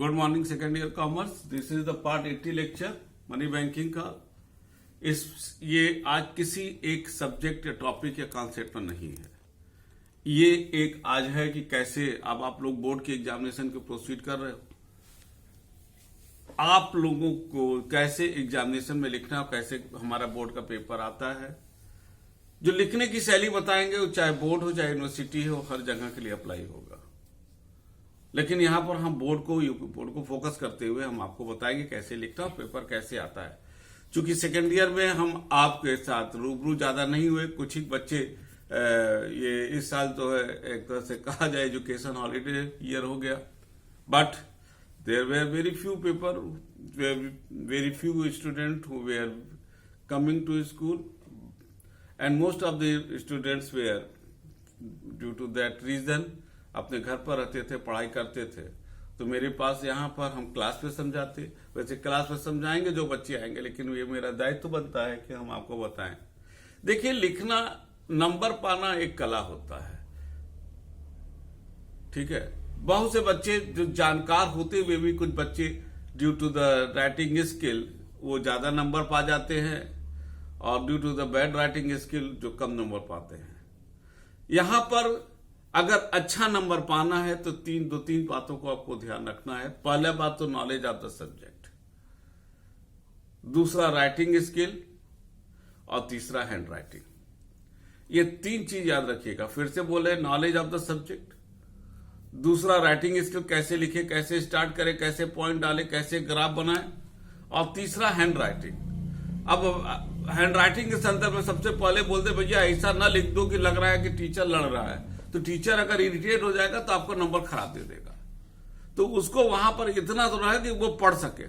Good morning second year commerce. This is the part 80 lecture money banking का। ये आज किसी एक सब्जेक्ट या टॉपिक या कॉन्सेप्ट पर नहीं है। ये एक आज है कि कैसे अब आप लोग बोर्ड के एग्जामिनेशन को प्रोसीड कर रहे हो, आप लोगों को कैसे एग्जामिनेशन में लिखना है, कैसे हमारा बोर्ड का पेपर आता है। जो लिखने की शैली बताएंगे वो चाहे बोर्ड हो चाहे यूनिवर्सिटी हो, हर जगह के लिए अप्लाई होगा। लेकिन यहां पर हम बोर्ड को फोकस करते हुए हम आपको बताएंगे कैसे लिखना और पेपर कैसे आता है। चूंकि सेकेंड ईयर में हम आपके साथ रूबरू ज्यादा नहीं हुए, कुछ ही बच्चे ये इस साल तो है एक तरह से कहा जाए एजुकेशन हॉलीडे ईयर हो गया, but there were very few paper, very few student who were coming to school and most of the students were due to that reason अपने घर पर रहते थे, पढ़ाई करते थे। तो मेरे पास यहाँ पर हम क्लास में समझाते, वैसे क्लास में समझाएंगे जो बच्चे आएंगे, लेकिन ये मेरा दायित्व बनता है कि हम आपको बताएं। देखिए, लिखना, नंबर पाना एक कला होता है, ठीक है। बहुत से बच्चे जो जानकार होते हुए भी कुछ बच्चे due to the writing skill वो ज्यादा नंबर पा जाते हैं, और due to the bad writing skill जो कम नंबर पाते हैं। यहां पर अगर अच्छा नंबर पाना है तो दो तीन बातों को आपको ध्यान रखना है। पहला बात तो नॉलेज ऑफ द सब्जेक्ट, दूसरा राइटिंग स्किल, और तीसरा हैंड राइटिंग। ये तीन चीज याद रखिएगा। फिर से बोले, नॉलेज ऑफ द सब्जेक्ट, दूसरा राइटिंग स्किल, कैसे लिखे, कैसे स्टार्ट करें, कैसे पॉइंट डाले, कैसे ग्राफ बनाए, और तीसरा हैंड राइटिंग। अब हैंड राइटिंग के संदर्भ में सबसे पहले बोलते भैया ऐसा ना लिख दो कि लग रहा है कि टीचर लड़ रहा है, तो टीचर अगर इरिटेट हो जाएगा तो आपको नंबर खराब दे देगा। तो उसको वहां पर इतना तो रहे कि वो पढ़ सके।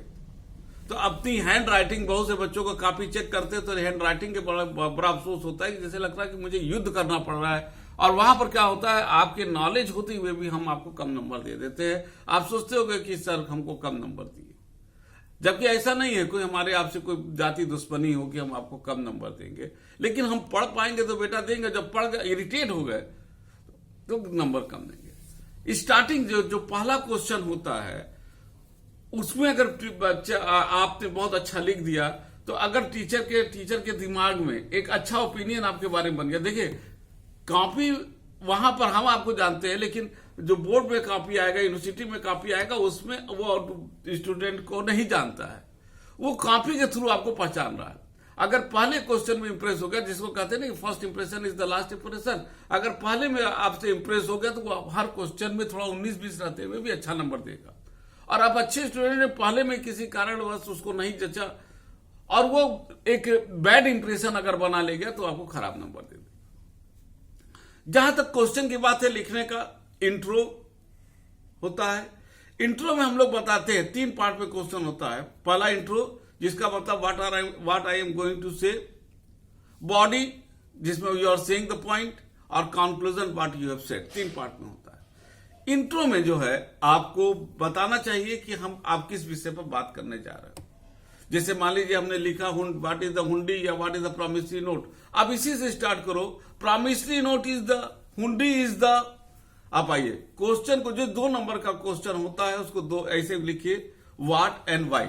तो अपनी हैंड राइटिंग, बहुत से बच्चों को कापी चेक करते हैं तो हैंड राइटिंग के बड़ा अफसोस होता है कि जैसे लगता है कि मुझे युद्ध करना पड़ रहा है, और वहां पर क्या होता है, आपके नॉलेज होते हुए भी हम आपको कम नंबर दे देते हैं। आप सोचते होंगे कि सर हमको कम नंबर दिए, जबकि ऐसा नहीं है। कोई हमारे आपसे कोई जाति दुश्मनी हो कि हम आपको कम नंबर देंगे, लेकिन हम पढ़ पाएंगे तो बेटा देंगे। जब पढ़ गए, इरिटेट हो गए, तो नंबर कम देंगे। स्टार्टिंग जो पहला क्वेश्चन होता है उसमें अगर बच्चा आपने बहुत अच्छा लिख दिया, तो अगर टीचर के दिमाग में एक अच्छा ओपिनियन आपके बारे में बन गया। देखिए, कॉपी वहां पर हम आपको जानते हैं, लेकिन जो बोर्ड में कॉपी आएगा, यूनिवर्सिटी में कॉपी आएगा, उसमें वो स्टूडेंट को नहीं जानता है, वो कॉपी के थ्रू आपको पहचान रहा है। अगर पहले क्वेश्चन में इंप्रेस हो गया, जिसको कहते हैं ना first impression is the last impression, अगर पहले में आपसे इंप्रेस हो गया तो वो हर क्वेश्चन में थोड़ा 19-20 रहते हुए भी अच्छा नंबर देगा। और आप अच्छे स्टूडेंट ने पहले में किसी कारणवश उसको नहीं जचा और वो एक बैड इंप्रेशन अगर बना ले गया तो आपको खराब नंबर दे देगा। जहां तक क्वेश्चन की बात है, लिखने का इंट्रो होता है। इंट्रो में हम लोग बताते हैं 3 पार्ट में क्वेश्चन होता है। पहला इंट्रो, जिसका मतलब what I am going to say, body जिसमें you are saying the point, और conclusion what you have said. 3 part में होता है। इंट्रो में जो है आपको बताना चाहिए कि आप किस विषय पर बात करने जा रहे हो। जैसे मान लीजिए हमने लिखा व्हाट इज द हुंडी या what is the promissory note, आप इसी से स्टार्ट करो। प्रॉमिसरी नोट इज द, हुंडी इज द। आप आइए क्वेश्चन को, जो 2 नंबर का क्वेश्चन होता है उसको दो ऐसे लिखिए, व्हाट एंड व्हाई,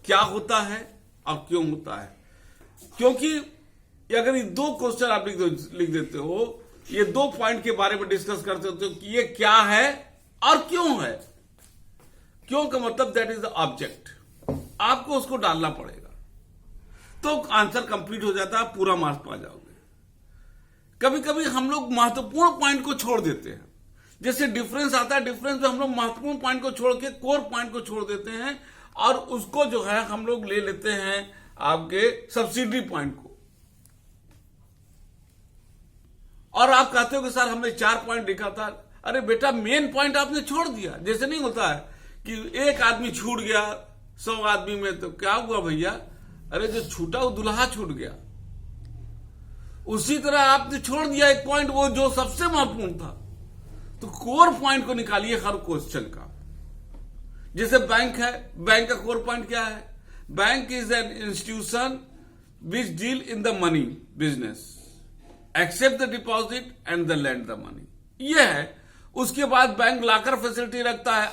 क्या होता है और क्यों होता है। क्योंकि अगर ये 2 क्वेश्चन आप लिख देते हो, ये 2 पॉइंट के बारे में डिस्कस करते हो कि ये क्या है और क्यों है। क्यों का मतलब दैट इज द ऑब्जेक्ट, आपको उसको डालना पड़ेगा, तो आंसर कंप्लीट हो जाता है, पूरा मार्क्स पा जाओगे। कभी कभी हम लोग महत्वपूर्ण पॉइंट को छोड़ देते हैं, जैसे डिफरेंस आता है, डिफरेंस में हम लोग महत्वपूर्ण पॉइंट को छोड़ के कोर पॉइंट को छोड़ देते हैं, और उसको जो है हम लोग ले लेते हैं आपके सब्सिडी पॉइंट को। और आप कहते हो कि सर हमने 4 पॉइंट लिखा था। अरे बेटा, मेन पॉइंट आपने छोड़ दिया। जैसे नहीं होता है कि एक आदमी छूट गया 100 आदमी में, तो क्या हुआ भैया, अरे जो छूटा वो दुल्हा छूट गया। उसी तरह आपने छोड़ दिया एक पॉइंट, वो जो सबसे महत्वपूर्ण था। तो कोर पॉइंट को निकालिए हर क्वेश्चन का। जैसे बैंक है, बैंक का कोर पॉइंट क्या है, bank is an institution which deal in the money business, except the deposit and the lend the money. यह है उसके बाद बैंक लाकर फैसिलिटी रखता है।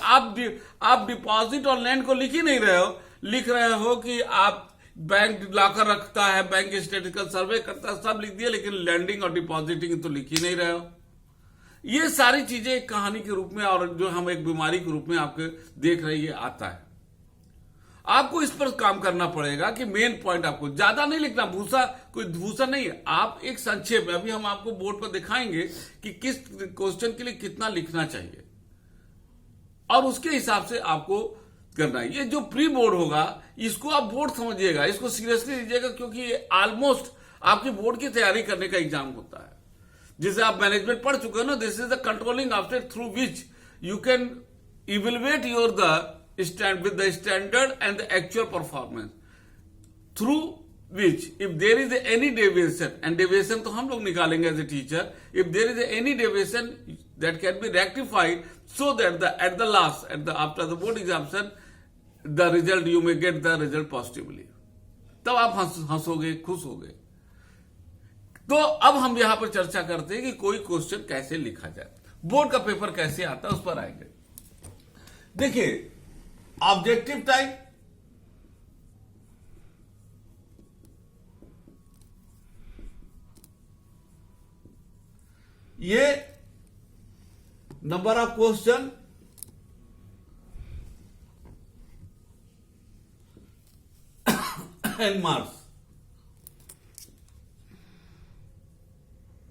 आप डिपॉजिट और लैंड को लिख ही नहीं रहे हो, लिख रहे हो कि आप बैंक लाकर रखता है, बैंक स्टैटिस्टिकल सर्वे करता है, सब लिख दिया, लेकिन लैंडिंग और डिपॉजिटिंग तो लिख ही नहीं रहे हो। ये सारी चीजें एक कहानी के रूप में और जो हम एक बीमारी के रूप में आपके देख रहे हैं आता है। आपको इस पर काम करना पड़ेगा कि मेन पॉइंट आपको ज्यादा नहीं लिखना, कोई भूसा नहीं है। आप एक संक्षेप में, अभी हम आपको बोर्ड पर दिखाएंगे कि किस क्वेश्चन के लिए कितना लिखना चाहिए और उसके हिसाब से आपको करना है। ये जो प्री बोर्ड होगा इसको आप बोर्ड समझिएगा, इसको सीरियसली लीजिएगा, क्योंकि ये ऑलमोस्ट आपके बोर्ड की तैयारी करने का एग्जाम होता है। जिसे आप मैनेजमेंट पढ़ चुके हो ना, this is the controlling object through which you can evaluate your the with the standard and the actual performance, through which if there is any deviation, and deviation तो हम लोग निकालेंगे as a teacher, if there is any deviation that can be rectified, so that at the last, after the board examination, the result you may get the result positively. तब आप हंसोगे, खुश होगे। तो अब हम यहां पर चर्चा करते हैं कि कोई क्वेश्चन कैसे लिखा जाए, बोर्ड का पेपर कैसे आता है, उस पर आएंगे। देखिए, ऑब्जेक्टिव टाइप, ये number of question, and marks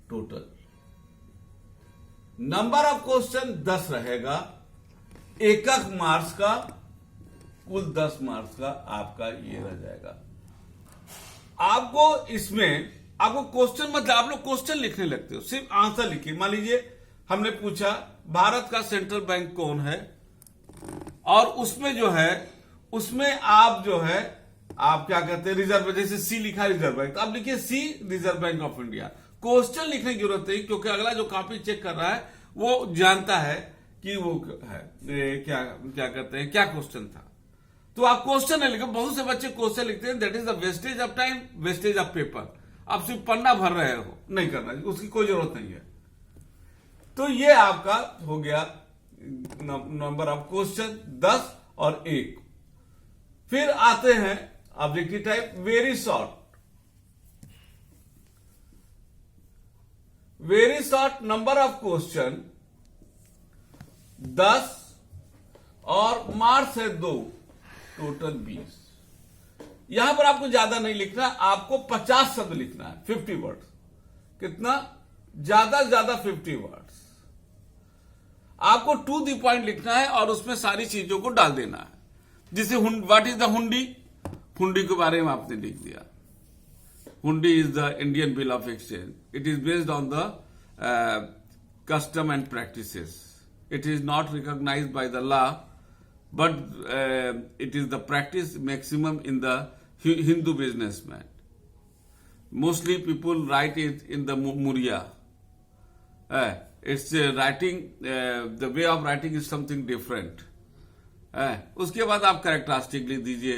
total. Number of question 10 रहेगा, एकक मार्क्स का, कुल 10 मार्क्स का आपका ये रह जाएगा। आपको इसमें आपको क्वेश्चन मतलब आप लोग क्वेश्चन लिखने लगते हो, सिर्फ आंसर लिखिए। मान लीजिए हमने पूछा भारत का सेंट्रल बैंक कौन है, और उसमें जो है उसमें आप जो है आप क्या कहते हैं रिजर्व, जैसे सी लिखा रिजर्व बैंक, तो आप लिखिए C reserve bank of India. Question लिखने की जरूरत नहीं, क्योंकि अगला जो कॉपी चेक कर रहा है वो जानता है कि वो है क्या कहते हैं क्या क्वेश्चन था। तो आप क्वेश्चन नहीं लिखो। बहुत से बच्चे क्वेश्चन लिखते हैं, that is the wastage of time, wastage of paper. आप सिर्फ पन्ना भर रहे हो, नहीं करना, उसकी कोई जरूरत नहीं है। तो ये आपका हो गया नंबर ऑफ क्वेश्चन 10 और 1। फिर आते हैं objective type, very short. Very short number of question 10 और मार्क्स है 2, टोटल 20। यहां पर आपको ज्यादा नहीं लिखना, आपको 50 शब्द लिखना है, 50 वर्ड्स। कितना? ज्यादा 50 वर्ड्स। आपको टू द पॉइंट लिखना है और उसमें सारी चीजों को डाल देना है। जिसे व्हाट इज द हुंडी, हुंडी के बारे में आपने लिख दिया। हुंडी is the Indian bill of exchange, it is based on the custom and practices. It is not recognized by the law, but it is the practice maximum in the Hindu businessman. Mostly people write it in the Murya. It's writing, the way of writing is something different. उसके बाद आप characteristic लिख दीजिए,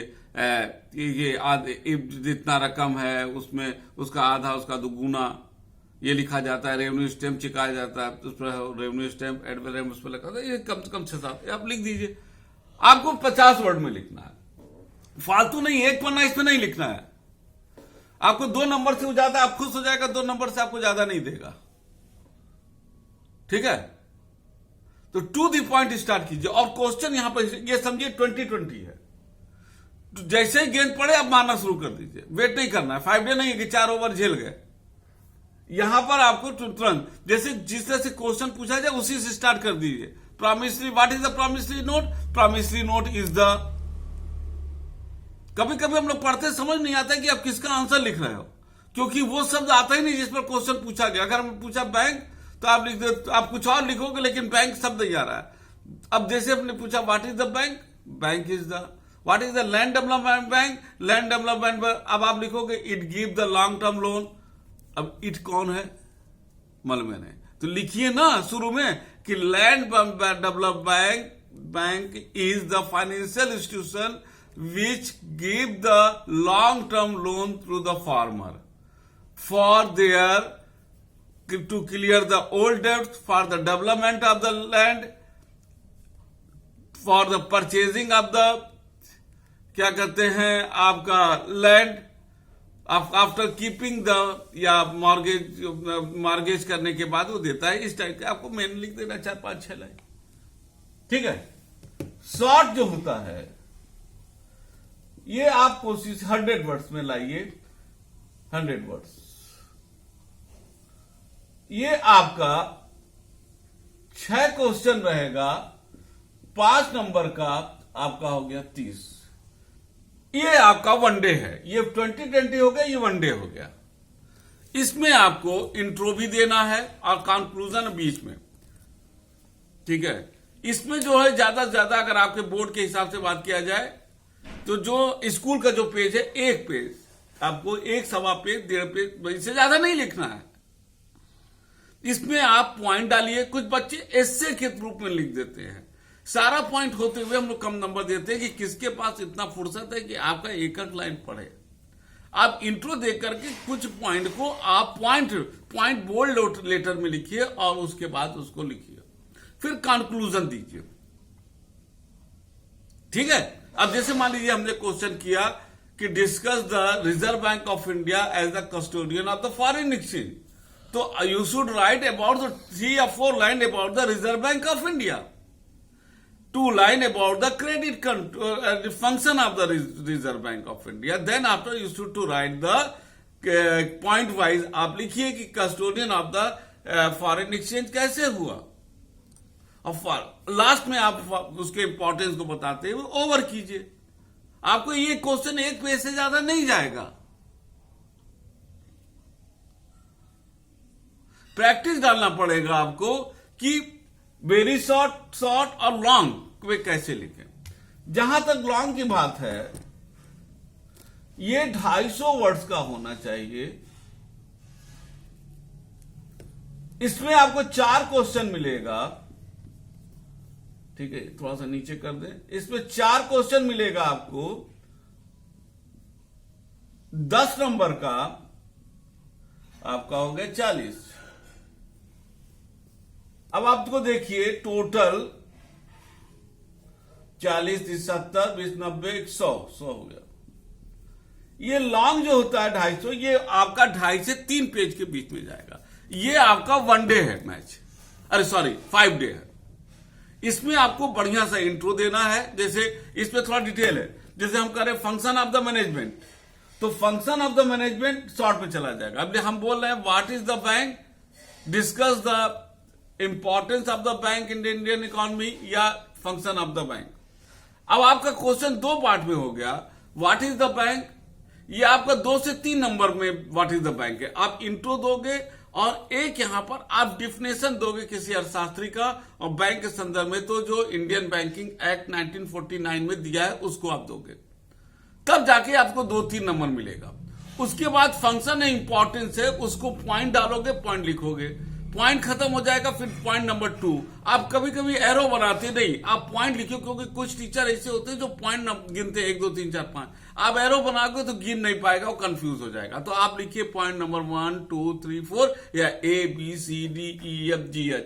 ये जितना रकम है उसमें उसका आधा, उसका दुगुना ये लिखा जाता है। रेवेन्यू स्टैम्प चिकाया जाता है, उस पर रेवेन्यू स्टैम्प एडवरटाइज उस पर लिखा था, ये कम से कम 6-7 आप लिख दीजिए। आपको 50 वर्ड में लिखना है, फालतू नहीं, एक पन्ना इसमें नहीं लिखना है। आपको 2 नंबर से ज्यादा आप खुश हो जाएगा, 2 नंबर से आपको ज्यादा नहीं देगा, ठीक है। तो टू द पॉइंट स्टार्ट कीजिए। और क्वेश्चन यहां पर ये समझिए 20-20 है, तो जैसे ही गेंद पड़े आप मारना शुरू कर दीजिए, वेट नहीं करना है। 5 डे नहीं है कि 4 ओवर झेल गए। यहां पर आपको तुरंत जैसे जिस तरह से क्वेश्चन पूछा जाए उसी से स्टार्ट कर दीजिए। Promissory, what is the promissory note? Promissory note is the, कभी कभी हम लोग पढ़ते समझ नहीं आता कि आप किसका आंसर लिख रहे हो, क्योंकि वो शब्द आता ही नहीं जिस पर क्वेश्चन पूछा गया। अगर हम पूछा बैंक तो आप लिख दो, आप कुछ और लिखोगे, लेकिन बैंक शब्द नहीं आ रहा है। अब जैसे हमने पूछा what is the bank, bank is the, what is the land development bank, land development, अब आप लिखोगे it give the long term loan. अब इट कौन है? मालूम है, तो लिखिए ना शुरू में कि land development bank is the financial institution which give the long term loan through the farmer for their to clear the old debts, for the development of the land, for the purchasing of the क्या कहते हैं आपका land, after keeping the, या mortgage करने के बाद वो देता है। इस टाइप के आपको मेन लिख देना 4-5-6 लाइन, ठीक है। शॉर्ट जो होता है ये आप कोशिश 100 वर्ड्स में लाइए, 100 वर्ड्स। ये आपका 6 क्वेश्चन रहेगा, 5 नंबर का आपका हो गया 30। ये आपका वनडे है, ये 2020 हो गया, ये वनडे हो गया। इसमें आपको इंट्रो भी देना है और कंक्लूजन बीच में, ठीक है। इसमें जो है ज्यादा से ज्यादा अगर आपके बोर्ड के हिसाब से बात किया जाए तो जो स्कूल का जो पेज है, 1 पेज आपको 1-1.25 पेज, 1.5 पेज, इससे ज्यादा नहीं लिखना है। इसमें आप पॉइंट डालिए। कुछ बच्चे एस्से के रूप में लिख देते हैं, सारा पॉइंट होते हुए हम लोग कम नंबर देते हैं कि किसके पास इतना फुर्सत है कि आपका एक लाइन पढ़े। आप इंट्रो देख करके कुछ पॉइंट को आप पॉइंट बोल्ड लेटर में लिखिए और उसके बाद उसको लिखिए, फिर कंक्लूजन दीजिए, ठीक है। अब जैसे मान लीजिए हमने क्वेश्चन किया कि discuss the reserve bank of India as the custodian of the foreign exchange, तो you should write about the 3 or 4 line about the reserve bank of India, 2 line about the credit function of the Reserve Bank of India. Then after you should to write the point wise आप लिखिए कि custodian of the foreign exchange कैसे हुआ, और last में आप उसके importance को बताते हुए ओवर कीजिए। आपको ये क्वेश्चन 1 पेज से ज्यादा नहीं जाएगा। प्रैक्टिस डालना पड़ेगा आपको कि वेरी शॉर्ट और लॉन्ग वे कैसे लिखें। जहां तक लॉन्ग की बात है, ये 250 वर्ड्स का होना चाहिए। इसमें आपको 4 क्वेश्चन मिलेगा, ठीक है, थोड़ा सा नीचे कर दें। इसमें 4 क्वेश्चन मिलेगा आपको, 10 नंबर का आपका हो गया 40। अब आपको देखिए टोटल 40, 30, 70, 20, 90, 100 हो गया। ये लॉन्ग जो होता है 250, ये आपका 2.5 से 3 पेज के बीच में जाएगा। ये आपका 1 डे है मैच, अरे सॉरी 5 डे है। इसमें आपको बढ़िया सा इंट्रो देना है। जैसे इसमें थोड़ा डिटेल है, जैसे हम करें फंक्शन ऑफ द मैनेजमेंट, तो function of the management short में चला जाएगा। अब हम बोल रहे हैं what is the bank, discuss the importance of the bank in the Indian economy, या फंक्शन ऑफ द बैंक। अब आपका क्वेश्चन 2 पार्ट में हो गया। व्हाट इज द बैंक, ये आपका 2 से 3 नंबर में व्हाट इज द बैंक है। आप इंट्रो दोगे और एक यहां पर आप डिफिनेशन दोगे किसी अर्थशास्त्री का, और बैंक के संदर्भ में तो जो इंडियन बैंकिंग एक्ट 1949 में दिया है उसको आप दोगे, तब जाके आपको 2-3 नंबर मिलेगा। उसके बाद फंक्शन है, इंपॉर्टेंस है, उसको पॉइंट डालोगे, पॉइंट लिखोगे, पॉइंट खत्म हो जाएगा। फिर पॉइंट नंबर 2 आप कभी कभी एरो बनाते नहीं, आप पॉइंट लिखो, क्योंकि कुछ टीचर ऐसे होते हैं जो पॉइंट गिनते हैं 1, 2, 3, 4, 5। आप एरो बनाओगे तो गिन नहीं पाएगा, वो कंफ्यूज हो जाएगा। तो आप लिखिए पॉइंट नंबर 1, 2, 3, 4, या ABCDEFGH,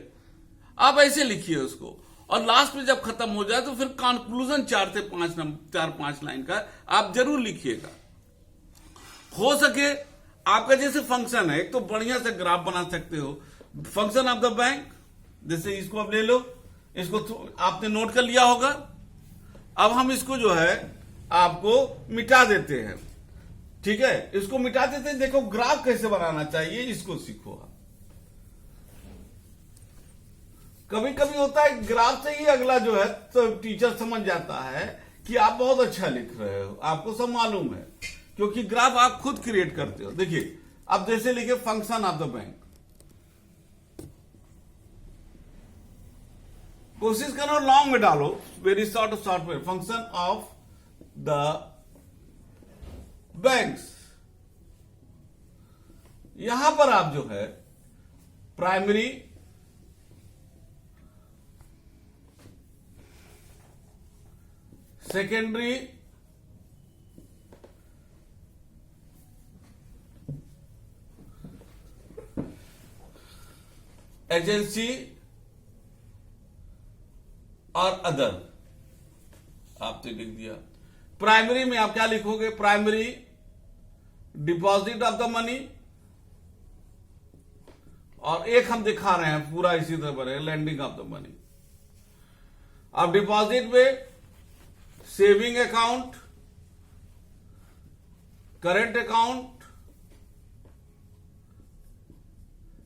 आप ऐसे लिखिए उसको। और लास्ट में जब खत्म हो जाए तो फिर कंक्लूजन 4 से 5 लाइन का आप जरूर लिखिएगा। हो सके आपका जैसे फंक्शन है, एक तो बढ़िया से ग्राफ बना सकते हो। फंक्शन ऑफ द बैंक, जैसे इसको आप ले लो, इसको आपने नोट कर लिया होगा। अब हम इसको जो है आपको मिटा देते हैं, ठीक है, इसको मिटा देते हैं। देखो ग्राफ कैसे बनाना चाहिए, इसको सीखो आप। कभी कभी होता है ग्राफ से ही अगला जो है तो टीचर समझ जाता है कि आप बहुत अच्छा लिख रहे हो, आपको सब मालूम है, क्योंकि ग्राफ आप खुद क्रिएट करते हो। देखिए अब जैसे लिखे फंक्शन ऑफ द बैंक, कोशिश करो लॉन्ग में डालो, वेरी शॉर्ट में, फंक्शन ऑफ द बैंक्स। यहां पर आप जो है प्राइमरी, सेकेंडरी, एजेंसी और अदर आपने लिख दिया। प्राइमरी में आप क्या लिखोगे? Primary deposit of the money, और एक हम दिखा रहे हैं पूरा इसी तरह बनेगा, लैंडिंग ऑफ द मनी। अब डिपॉजिट में saving account, current account,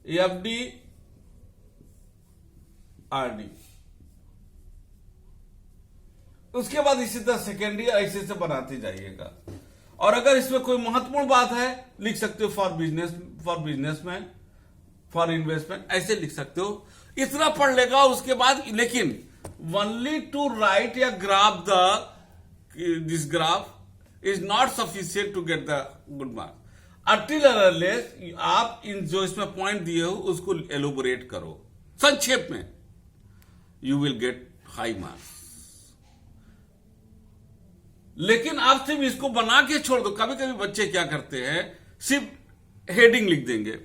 FD, RD. उसके बाद इसी तरह सेकेंडरी ऐसे से बनाते जाइएगा। और अगर इसमें कोई महत्वपूर्ण बात है लिख सकते हो फॉर बिजनेसमैन, फॉर इन्वेस्टमेंट, ऐसे लिख सकते हो। इतना पढ़ लेगा उसके बाद, लेकिन ओनली टू राइट या graph this graph is not sufficient to get the good marks. Until unless आप इन जो इसमें पॉइंट दिए हो उसको एलोबोरेट करो संक्षेप में, you will get high marks. लेकिन आप सिर्फ इसको बना के छोड़ दो। कभी कभी बच्चे क्या करते हैं, सिर्फ हेडिंग लिख देंगे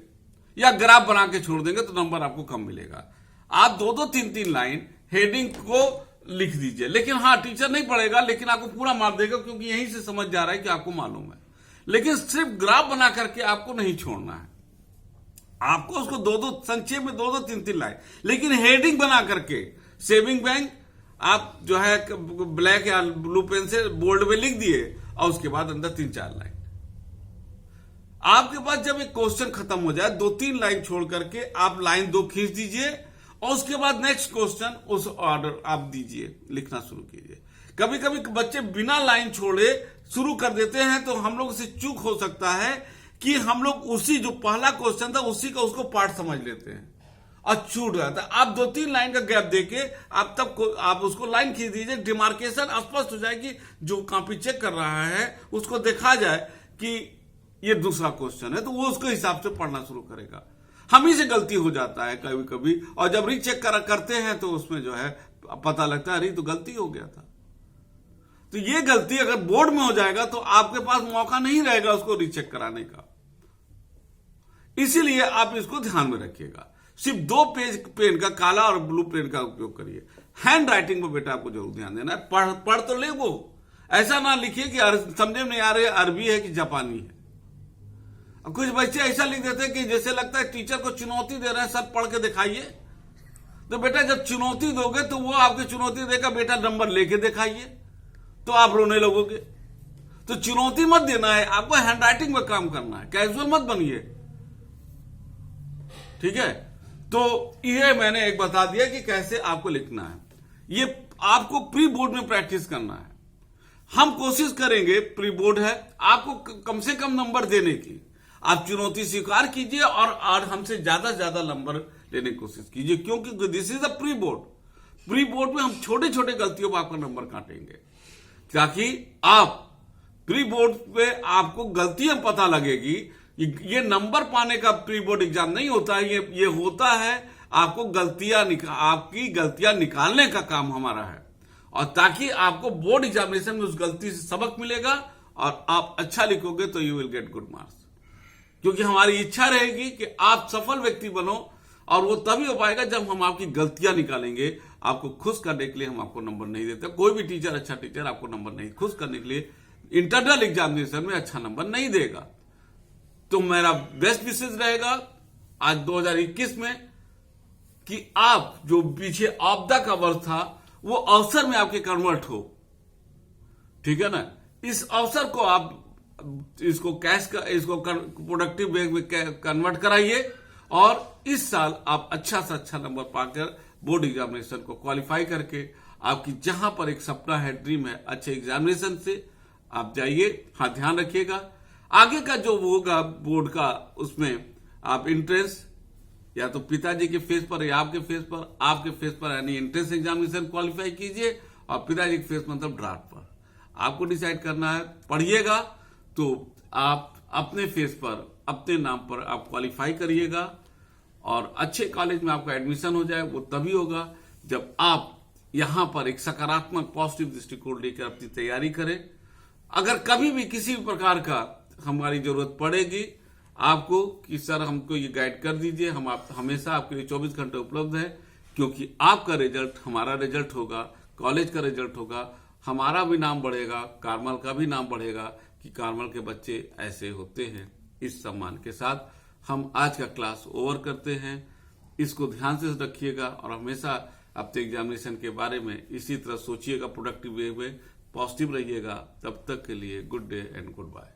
या ग्राफ बना के छोड़ देंगे तो नंबर आपको कम मिलेगा। आप दो दो तीन तीन लाइन हेडिंग को लिख दीजिए, लेकिन हाँ टीचर नहीं पढ़ेगा, लेकिन आपको पूरा मार्क देगा क्योंकि यहीं से समझ जा रहा है कि आपको मालूम है। लेकिन सिर्फ ग्राफ बना करके आपको नहीं छोड़ना है, आपको उसको दो दो संक्षेप में दो दो तीन तीन लाइन, लेकिन हेडिंग बना करके सेविंग बैंक आप जो है ब्लैक या ब्लू पेन से बोल्ड में लिख दिए और उसके बाद अंदर 3-4 लाइन। आपके पास जब एक क्वेश्चन खत्म हो जाए, 2-3 लाइन छोड़ करके आप लाइन 2 खींच दीजिए और उसके बाद नेक्स्ट क्वेश्चन उस ऑर्डर आप दीजिए, लिखना शुरू कीजिए। कभी कभी बच्चे बिना लाइन छोड़े शुरू कर देते हैं तो हम लोग से चूक हो सकता है कि हम लोग उसी जो पहला क्वेश्चन था उसी का उसको पार्ट समझ लेते हैं और छूट जाता है। आप 2-3 लाइन का गैप देके आप उसको लाइन खींच दीजिए, डिमार्केशन स्पष्ट हो जाएगी। जो कॉपी चेक कर रहा है उसको देखा जाए कि ये दूसरा क्वेश्चन है तो वो उसके हिसाब से पढ़ना शुरू करेगा। हम ही से गलती हो जाता है कभी कभी, और जब रीचेक करते हैं तो उसमें जो है पता लगता है अरे तो गलती हो गया था। तो ये गलती अगर बोर्ड में हो जाएगा तो आपके पास मौका नहीं रहेगा उसको रीचेक कराने का। इसीलिए आप इसको ध्यान में रखिएगा। सिर्फ 2 पेज पेन का, काला और ब्लू पेन का उपयोग करिए। हैंड राइटिंग पर बेटा आपको जरूर ध्यान देना है। पढ़ तो ले, वो ऐसा ना लिखिए कि समझे में नहीं आ रहे अरबी है कि जापानी है। कुछ बच्चे ऐसा लिख देते हैं कि जैसे लगता है टीचर को चुनौती दे रहे हैं, सर पढ़ के दिखाइए। तो बेटा जब चुनौती दोगे तो वो आपकी चुनौती देगा, बेटा नंबर लेके दिखाइए, तो आप रोने लगोगे। तो चुनौती मत देना है, आपको हैंडराइटिंग में काम करना है, कैजुअल मत बनिए, ठीक है। तो ये मैंने एक बता दिया कि कैसे आपको लिखना है। ये आपको प्री बोर्ड में प्रैक्टिस करना है। हम कोशिश करेंगे, प्री बोर्ड है, आपको कम से कम नंबर देने की। आप चुनौती स्वीकार कीजिए और हमसे ज्यादा से ज्यादा नंबर लेने की कोशिश कीजिए, क्योंकि this is a pre board. Pre board में हम छोटे छोटे गलतियों पर आपका नंबर काटेंगे, ताकि आप प्री बोर्ड पे आपको गलतियां पता लगेगी। ये नंबर पाने का प्री बोर्ड एग्जाम नहीं होता है, ये होता है आपको आपकी गलतियां निकालने का काम हमारा है, और ताकि आपको बोर्ड एग्जामिनेशन में उस गलती से सबक मिलेगा और आप अच्छा लिखोगे तो you will get good marks. क्योंकि हमारी इच्छा रहेगी कि आप सफल व्यक्ति बनो, और वो तभी हो पाएगा जब हम आपकी गलतियां निकालेंगे। आपको खुश करने के लिए हम आपको नंबर नहीं देते। कोई भी टीचर, अच्छा टीचर आपको नंबर नहीं, खुश करने के लिए इंटरनल एग्जामिनेशन में अच्छा नंबर नहीं देगा। तो मेरा बेस्ट विशेष रहेगा आज 2021 में कि आप जो पीछे आपदा का वर्ष था वो अवसर में आपके कन्वर्ट हो, ठीक है ना। इस अवसर को आप इसको प्रोडक्टिव वे में कन्वर्ट कराइए, और इस साल आप अच्छा से अच्छा नंबर पाकर बोर्ड एग्जामिनेशन को क्वालिफाई करके आपकी जहां पर एक सपना है, ड्रीम है, अच्छे एग्जामिनेशन से आप जाइए। हाँ, ध्यान रखिएगा आगे का जो होगा बोर्ड का, उसमें आप एंट्रेंस या तो पिताजी के फेस पर या आपके फेस पर यानी एंट्रेंस एग्जामिनेशन क्वालिफाई कीजिए, और पिताजी के फेस मतलब ड्राफ्ट पर आपको डिसाइड करना है। पढ़िएगा तो आप अपने फेस पर, अपने नाम पर आप क्वालिफाई करिएगा, और अच्छे कॉलेज में आपका एडमिशन हो जाए। वो तभी होगा जब आप यहां पर एक सकारात्मक पॉजिटिव दृष्टिकोण लेकर अपनी तैयारी करें। अगर कभी भी किसी भी प्रकार का हमारी जरूरत पड़ेगी, आपको कि सर हमको ये गाइड कर दीजिए, हम आप हमेशा आपके लिए 24 घंटे उपलब्ध है, क्योंकि आपका रिजल्ट हमारा रिजल्ट होगा, कॉलेज का रिजल्ट होगा, हमारा भी नाम बढ़ेगा, कारमल का भी नाम बढ़ेगा कि कारमल के बच्चे ऐसे होते हैं। इस सम्मान के साथ हम आज का क्लास ओवर करते हैं। इसको ध्यान से रखिएगा और हमेशा अपने एग्जामिनेशन के बारे में इसी तरह सोचिएगा, प्रोडक्टिव वे में पॉजिटिव रहिएगा। तब तक के लिए good day and good bye.